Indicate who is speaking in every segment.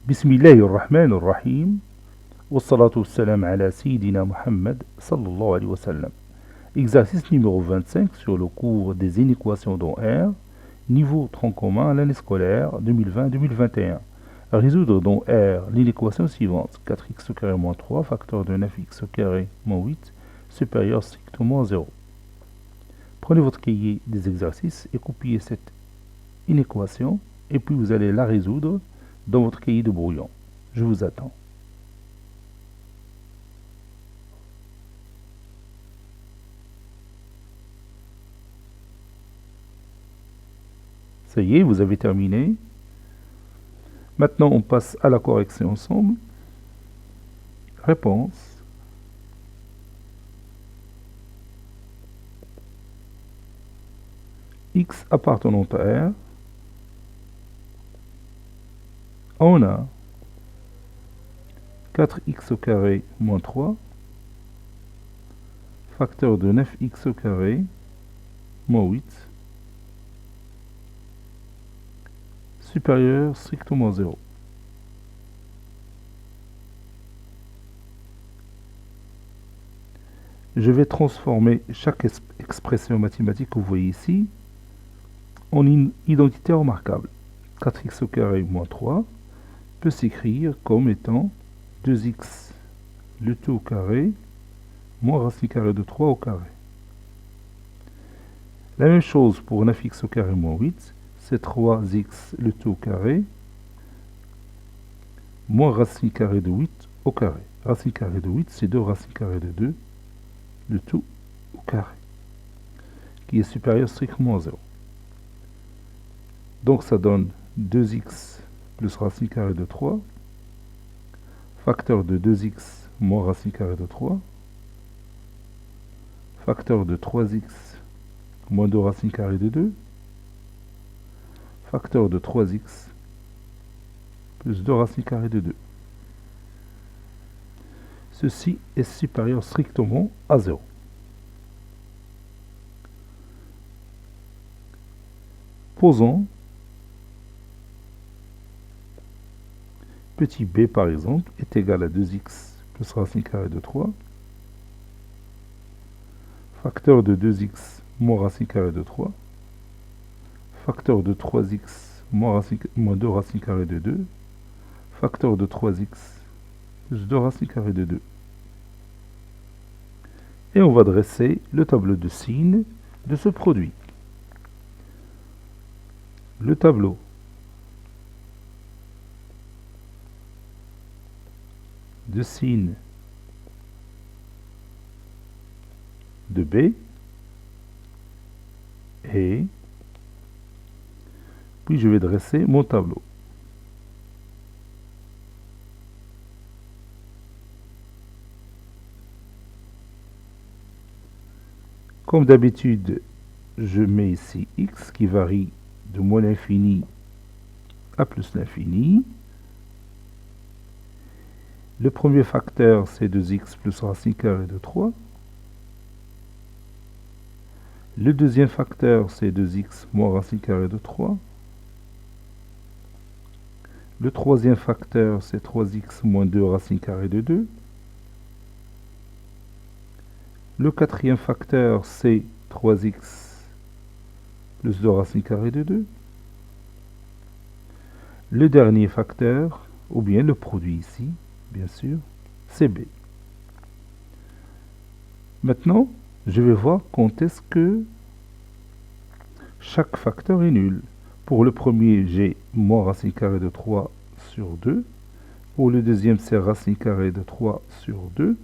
Speaker 1: Bismillahirrahmanirrahim. Wassalatu wassalam ala Sayyidina Muhammad sallallahu alayhi wa sallam. Exercice numéro 25 sur le cours des inéquations dans R, niveau tronc commun à l'année scolaire 2020-2021. Résoudre dans R l'inéquation suivante: 4x au carré moins 3 facteur de 9x au carré moins 8 supérieur strictement à 0. Prenez votre cahier des exercices et copiez cette inéquation et puis vous allez la résoudre dans votre cahier de brouillon. Je vous attends. Ça y est, vous avez terminé. Maintenant, on passe à la correction ensemble. Réponse. X appartenant à R. On a 4x au carré moins 3 facteur de 9x au carré moins 8 supérieur strictement à 0. Je vais transformer chaque expression mathématique que vous voyez ici en une identité remarquable. 4x au carré moins 3 peut s'écrire comme étant 2x le tout au carré moins racine carrée de 3 au carré. La même chose pour 9x au carré moins 8, c'est 3x le tout au carré moins racine carrée de 8 au carré. Racine carrée de 8, c'est 2 racines carrées de 2, le tout au carré, qui est supérieur strictement à 0. Donc ça donne 2x plus racine carrée de 3, facteur de 2x moins racine carrée de 3, facteur de 3x moins 2 racine carrée de 2, facteur de 3x plus 2 racine carrée de 2. Ceci est supérieur strictement à 0. Posons petit b par exemple est égal à 2x plus racine carrée de 3, facteur de 2x moins racine carrée de 3, facteur de 3x moins 2 racine carrée de 2, facteur de 3x plus 2 racine carrée de 2. Et on va dresser le tableau de signes de ce produit. Le tableau de signes de B et puis je vais dresser mon tableau. Comme d'habitude, je mets ici x qui varie de moins l'infini à plus l'infini. Le premier facteur, c'est 2x plus racine carrée de 3. Le deuxième facteur, c'est 2x moins racine carrée de 3. Le troisième facteur, c'est 3x moins 2 racine carrée de 2. Le quatrième facteur, c'est 3x plus 2 racine carrée de 2. Le dernier facteur, ou bien le produit ici, bien sûr, c'est b. Maintenant, je vais voir quand est-ce que chaque facteur est nul. Pour le premier, j'ai moins racine carrée de 3 sur 2. Pour le deuxième, c'est racine carrée de 3 sur 2.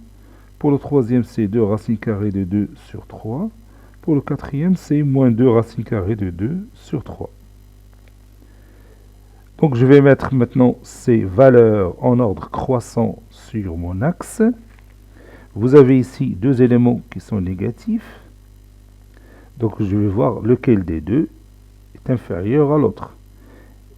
Speaker 1: Pour le troisième, c'est 2 racine carrée de 2 sur 3. Pour le quatrième, c'est moins 2 racine carrée de 2 sur 3. Donc je vais mettre maintenant ces valeurs en ordre croissant sur mon axe. Vous avez ici deux éléments qui sont négatifs. Donc je vais voir lequel des deux est inférieur à l'autre.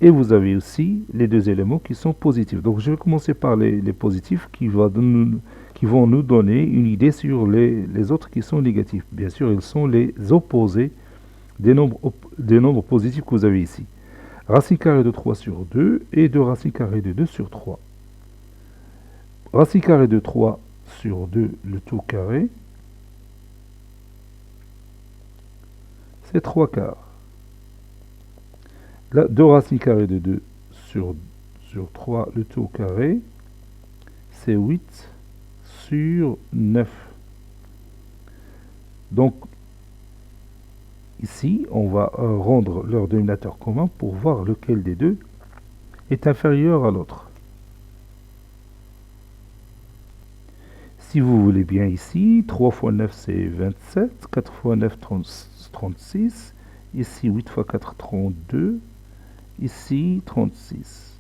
Speaker 1: Et vous avez aussi les deux éléments qui sont positifs. Donc je vais commencer par les positifs qui vont nous donner une idée sur les autres qui sont négatifs. Bien sûr, ils sont les opposés des nombres positifs que vous avez ici. Racine carrée de 3 sur 2 et de racine carrée de 2 sur 3. Racine carrée de 3 sur 2, le tout carré, c'est 3 quarts. Là, 2 racines carrées de 2 sur 3, le tout carré, c'est 8 sur 9. Donc, ici, on va rendre leur dénominateur commun pour voir lequel des deux est inférieur à l'autre. Si vous voulez bien ici, 3 fois 9 c'est 27, 4 fois 9 36, ici 8 fois 4 32, ici 36.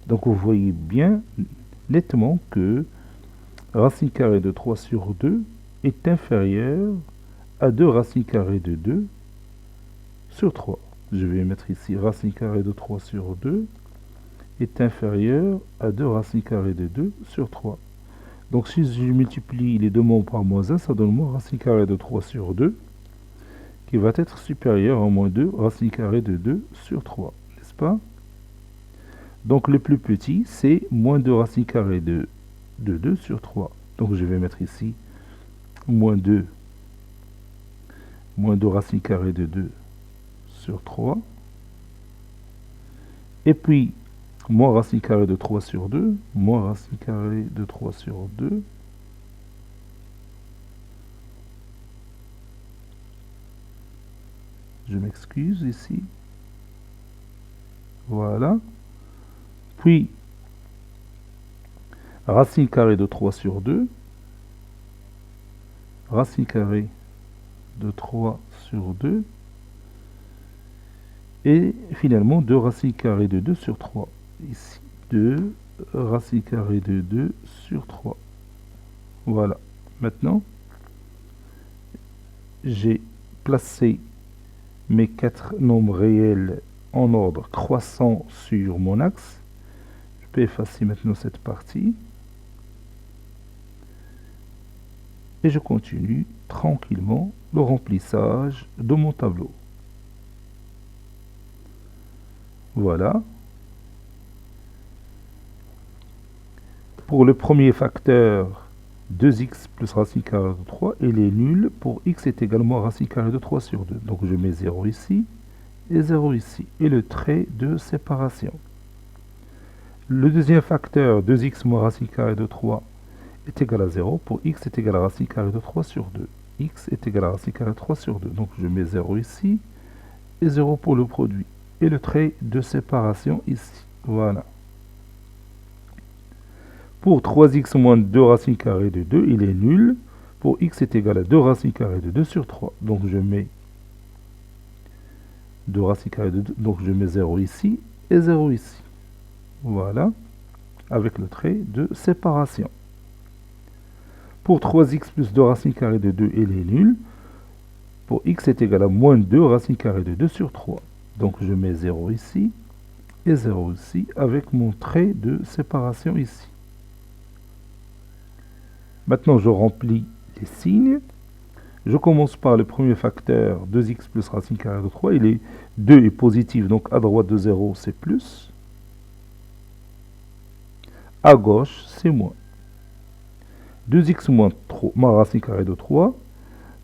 Speaker 1: Donc vous voyez bien nettement que racine carrée de 3 sur 2 est inférieure à 2 racines carrées de 2 sur 3. Je vais mettre ici racine carrée de 3 sur 2 est inférieure à 2 racines carrées de 2 sur 3. Donc si je multiplie les deux membres par moins 1, ça donne moins racine carrée de 3 sur 2 qui va être supérieur à moins 2 racine carrée de 2 sur 3, n'est-ce pas? Donc le plus petit, c'est moins 2 racine carrée de 2 sur 3. Donc je vais mettre ici moins 2 racine carrée de 2 sur 3. Et puis moins racine carrée de 3 sur 2, moins racine carrée de 3 sur 2. Je m'excuse ici. Voilà. Puis, racine carrée de 3 sur 2. Racine carrée de 3 sur 2. Et finalement, 2 racines carrées de 2 sur 3. Ici, 2 racine carrée de 2 sur 3. Voilà. Maintenant, j'ai placé mes 4 nombres réels en ordre croissant sur mon axe. Je peux effacer maintenant cette partie. Et je continue tranquillement le remplissage de mon tableau. Voilà. Pour le premier facteur, 2x plus racine carrée de 3, il est nul pour x est également racine carrée de 3 sur 2. Donc je mets 0 ici et 0 ici. Et le trait de séparation. Le deuxième facteur, 2x moins racine carrée de 3, est égal à 0 pour x est égal à racine carrée de 3 sur 2. X est égal à racine carrée de 3 sur 2. Donc je mets 0 ici et 0 pour le produit. Et le trait de séparation ici. Voilà. Pour 3x moins 2 racine carrée de 2, il est nul. Pour x est égal à 2 racine carrée de 2 sur 3. Donc je mets 2 racine carrée de 2. Donc je mets 0 ici et 0 ici. Voilà. Avec le trait de séparation. Pour 3x plus 2 racine carrée de 2, il est nul. Pour x est égal à moins 2 racine carrée de 2 sur 3. Donc je mets 0 ici et 0 ici avec mon trait de séparation ici. Maintenant je remplis les signes. Je commence par le premier facteur, 2x plus racine carrée de 3. Il est 2 est positif, donc à droite de 0 c'est plus. À gauche c'est moins. 2x moins 3, moins racine carrée de 3.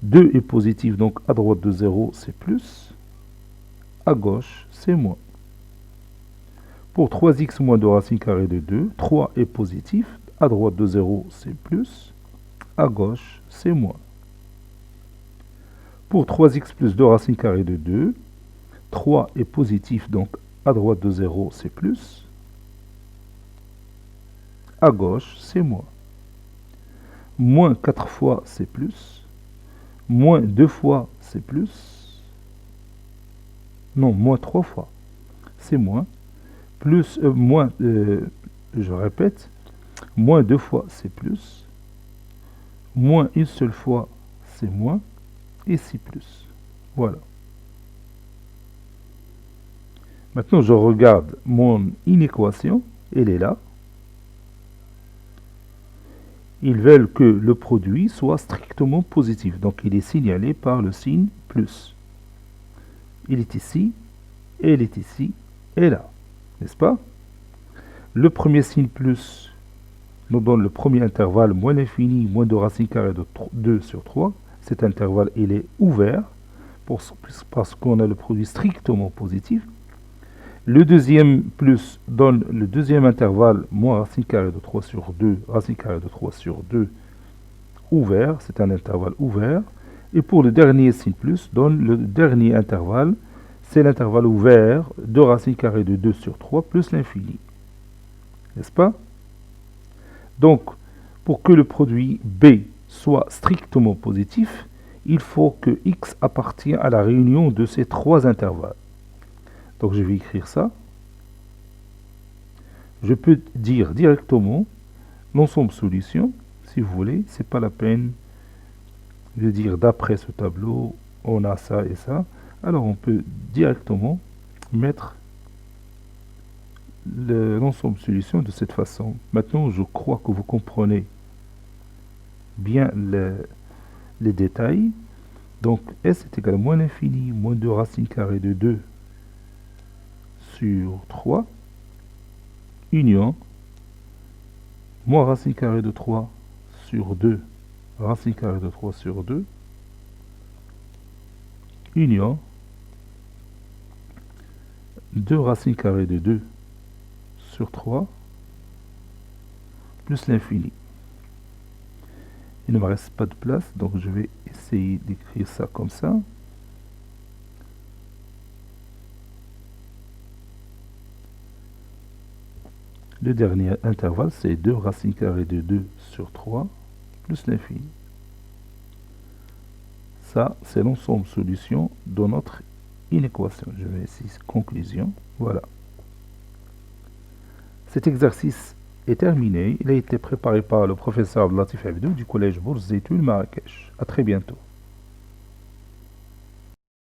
Speaker 1: 2 est positif, donc à droite de 0 c'est plus. À gauche c'est moins. Pour 3x moins 2 racine carrée de 2, 3 est positif, à droite de 0 c'est plus, à gauche c'est moins. Pour 3x plus 2 racine carrée de 2, 3 est positif, donc à droite de 0 c'est plus, à gauche c'est moins. Moins 4 fois c'est plus, moins 2 fois c'est plus, non, moins 3 fois c'est moins, plus, je répète, moins 2 fois c'est plus, moins une seule fois c'est moins, et si plus. Voilà. Maintenant, je regarde mon inéquation, elle est là. Ils veulent que le produit soit strictement positif, donc il est signalé par le signe plus. Il est ici, elle est ici, est là, n'est-ce pas? Le premier signe plus nous donne le premier intervalle moins l'infini, moins de racine carrée de 2 sur 3. Cet intervalle, il est ouvert parce qu'on a le produit strictement positif. Le deuxième plus donne le deuxième intervalle moins racine carrée de 3 sur 2, racine carrée de 3 sur 2 ouvert, c'est un intervalle ouvert. Et pour le dernier signe plus donne le dernier intervalle, c'est l'intervalle ouvert de racine carrée de 2 sur 3 plus l'infini. N'est-ce pas? Donc, pour que le produit B soit strictement positif, il faut que x appartienne à la réunion de ces trois intervalles. Donc, je vais écrire ça. Je peux dire directement l'ensemble solution, si vous voulez. C'est pas la peine de dire d'après ce tableau, on a ça et ça. Alors, on peut directement mettre l'ensemble solution de cette façon. Maintenant, je crois que vous comprenez bien les détails. Donc, S est égal à moins l'infini, moins 2 racine carrée de 2 sur 3, union, moins racine carrée de 3 sur 2, racine carrée de 3 sur 2, union, 2 racine carrée de 2 sur 3 plus l'infini. Il ne me reste pas de place, donc je vais essayer d'écrire ça comme ça. Le dernier intervalle, c'est 2 racine carrée de 2 sur 3 plus l'infini. Ça, c'est l'ensemble solution de notre inéquation. Je mets ici conclusion. Voilà. Cet exercice est terminé. Il a été préparé par le professeur Abdelatif Abdou du collège Bourz Zeytoun Marrakech. À très bientôt.